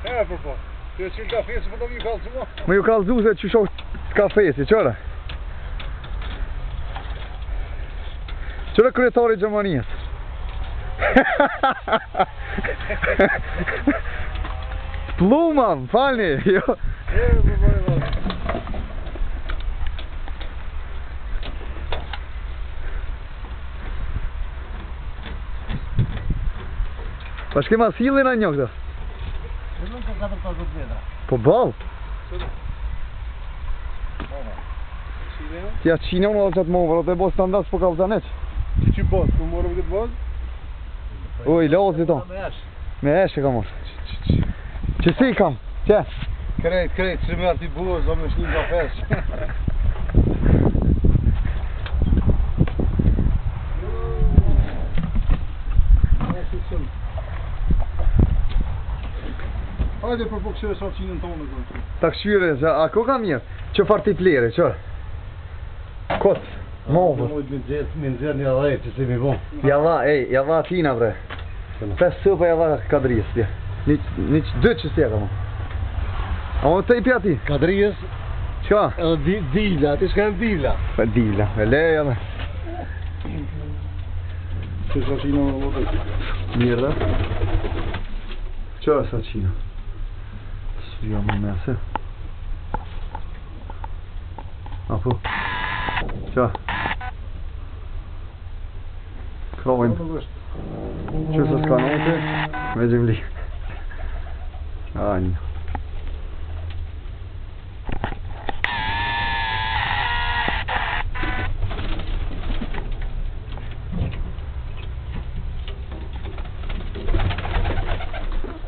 E, po. Të që kafesi për të më kalëzu mo? Më ju kalëzu se që shoh kafesi, qëra? Qëra kryetari Gjermanisë? Pluman, falni, jo. Pa shkema sillin a një këta? Po bal? Tja qine unë dhe qatë movër, dhe bo standas po kalë zaneq. Që bas, ku morëm këtë bas? Uj, lozi to. Me eshe ka morë. Qësi kam? Qe? Krejt, që me ati buë, zo me shnim kafes. Hajde për po këshire shalqinën tonë të. Ta këshire, a ko ka mirë? Që farti pleri, qërë? Kotë, movër. Me nëzirë një dhejtë, që si mi bo. Jalla tina bre. Pes sëpa jalla kadrijës tje. Një që dë që stjeka mo. A më të i pja ti? Kadrijës? Qa? Edhe dila, ti shka në dila. Dila, e leja dhe. Që shalqinën në lodë? Mirë dhe? Qa e shalqinën? Së më mese. Apo? Qa? Krojnë. Që se s'ka note, me gjimli. Anjë.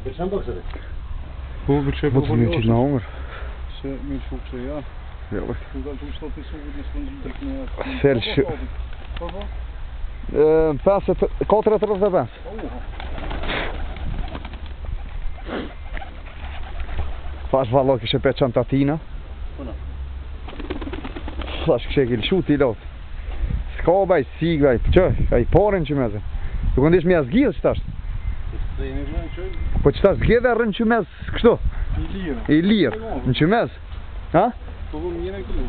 Beqen do kësëri? Po, përqe po të një qitë në hongër. Se me shuk se ja. Ja, vërë. Ku ka të shtot i sukët në shkëndjim të kënë. Fel shë. Po? 4,35. Fash valo kështë pe qantatina. Fash kështë e kilë shuti i lotë. Ska baj, sig baj, që, a i porin që meze. Du këndish me asgjidhë që tashtë. Po që tashtë zgjidhe rrën që mez kështu? I lirë. I lirë, në që mez. Ha? Po vë mjene këllu,